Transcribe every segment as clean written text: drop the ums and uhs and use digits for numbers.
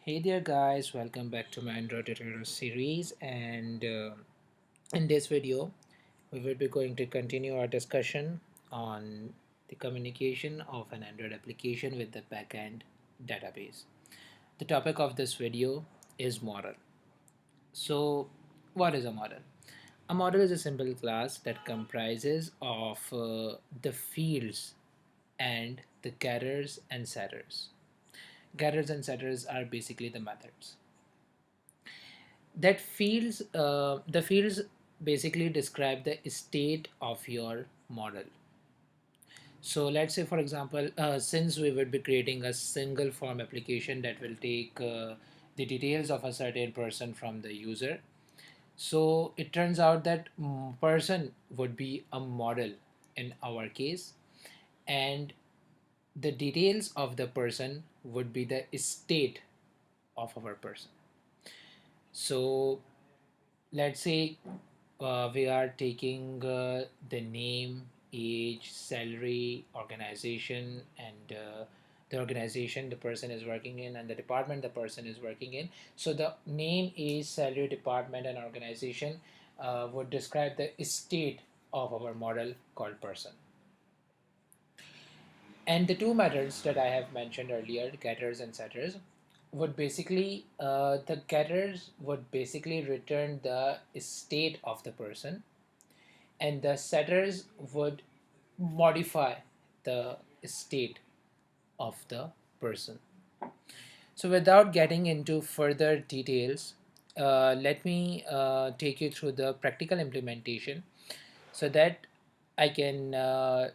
Hey there guys, welcome back to my Android tutorial series, and in this video we will be going to continue our discussion on the communication of an Android application with the backend database. The topic of this video is model. So what is a model? A model is a simple class that comprises of the fields and the getters and setters. Getters and setters are basically the methods. The fields basically describe the state of your model. So let's say, for example, since we would be creating a single form application that will take the details of a certain person from the user, so it turns out that person would be a model in our case, and the details of the person would be the state of our person. So let's say we are taking the name, age, salary, organization, and the organization the person is working in, and the department the person is working in. So the name, age, salary, department, and organization would describe the state of our model called person. And the two methods that I have mentioned earlier, getters and setters, would basically the getters would basically return the state of the person, and the setters would modify the state of the person. So without getting into further details, let me take you through the practical implementation so that I can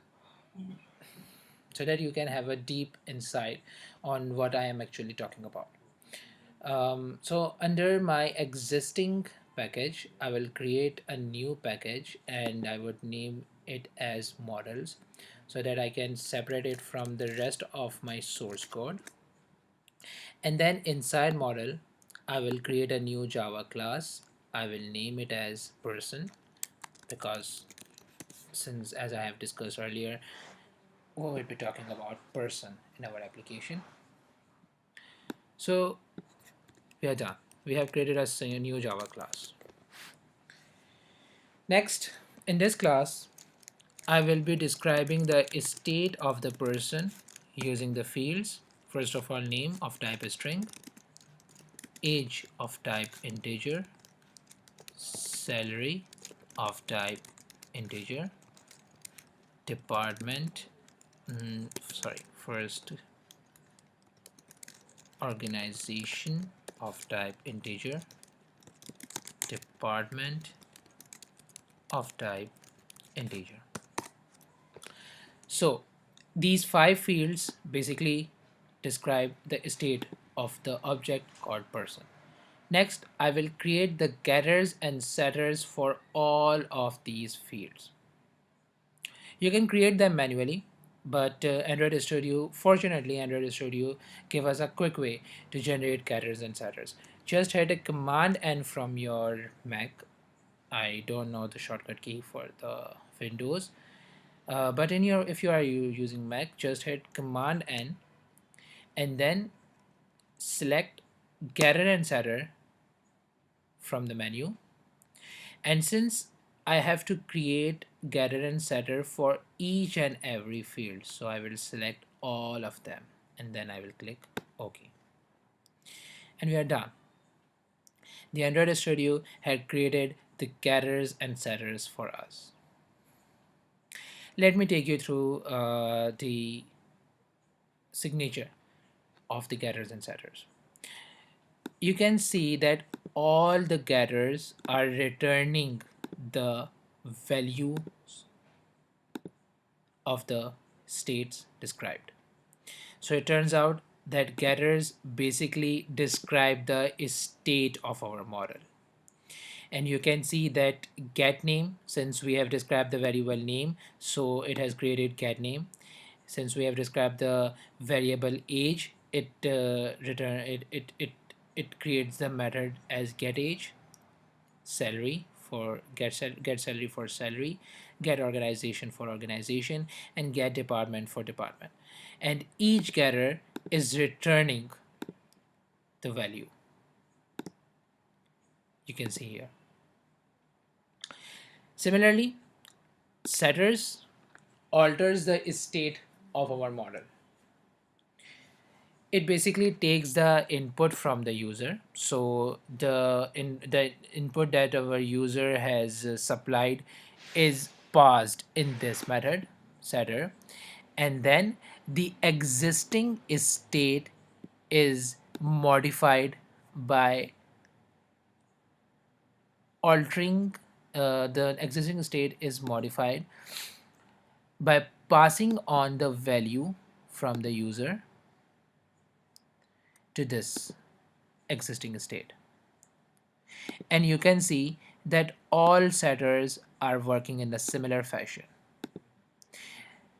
so that you can have a deep insight on what I am actually talking about. So under my existing package, I will create a new package and I would name it as models so that I can separate it from the rest of my source code. And then inside model, I will create a new Java class. I will name it as person because since, as I have discussed earlier, we will be talking about person in our application. So we are done. We have created a new Java class. Next, in this class, I will be describing the state of the person using the fields. First of all, name of type string, age of type integer, salary of type integer, department, first organization of type integer, department of type integer. So these five fields basically describe the state of the object called person. Next, I will create the getters and setters for all of these fields. You can create them manually, but fortunately, Android Studio give us a quick way to generate getters and setters. Just hit a Command N from your Mac. I don't know the shortcut key for the Windows, but if you are using Mac, just hit Command N and then select getter and setter from the menu. And since I have to create getter and setter for each and every field, so I will select all of them and then I will click OK. And we are done. The Android Studio had created the getters and setters for us. Let me take you through the signature of the getters and setters. You can see that all the getters are returning the value of the states described. So it turns out that getters basically describe the state of our model. And you can see that get name, since we have described the variable name, so it has created get name. Since we have described the variable age, it creates the method as get age, salary for get salary for salary, get organization for organization, and get department for department. And each getter is returning the value. You can see here. Similarly, setters alters the state of our model. It basically takes the input from the user. So the input that our user has supplied is passed in this method setter, and then the existing state is modified by altering the existing state is modified by passing on the value from the user to this existing state. And you can see that all setters are working in a similar fashion.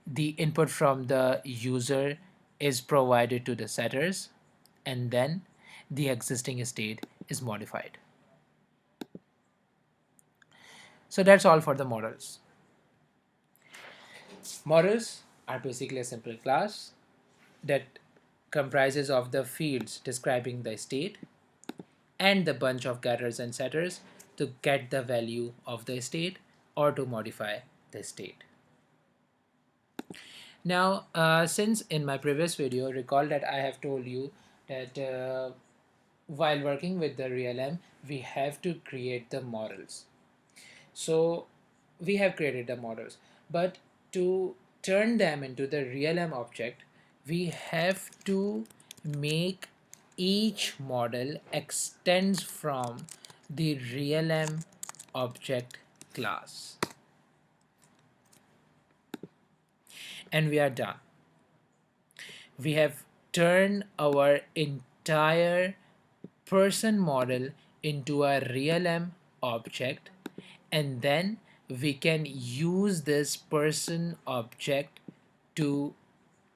The input from the user is provided to the setters, and then the existing state is modified. So that's all for the models. Models are basically a simple class that comprises of the fields describing the state and the bunch of getters and setters to get the value of the state or to modify the state. Now, since in my previous video, recall that I have told you that while working with the realm, we have to create the models. So we have created the models, but to turn them into the realm object, we have to make each model extends from the realm object class. And we are done. We have turned our entire person model into a realm object, and then we can use this person object to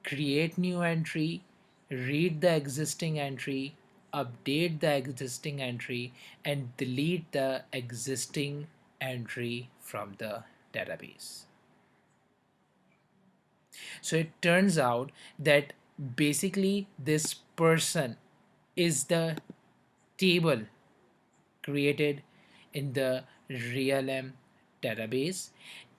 create new entry, read the existing entry, update the existing entry, and delete the existing entry from the database. So it turns out that basically this person is the table created in the realm database,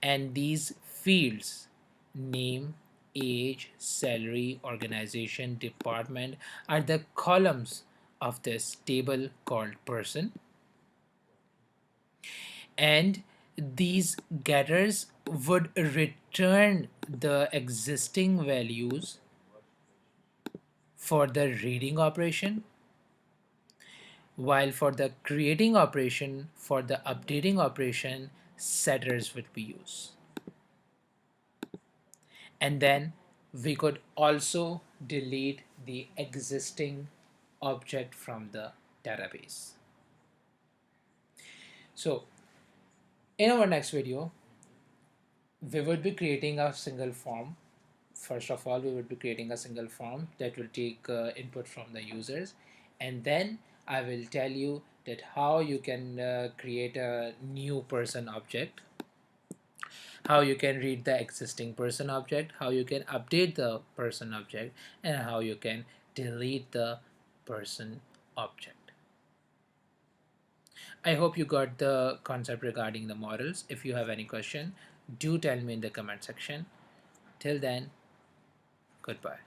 and these fields name, age, salary, organization, department are the columns of this table called person, and these getters would return the existing values for the reading operation, while for the creating operation, for the updating operation, setters would be used. And then we could also delete the existing object from the database. So in our next video, we would be creating a single form. First of all, we would be creating a single form that will take input from the users, and then I will tell you that how you can create a new person object, how you can read the existing person object, how you can update the person object, and how you can delete the person object. I hope you got the concept regarding the models. If you have any question, do tell me in the comment section. Till then, goodbye.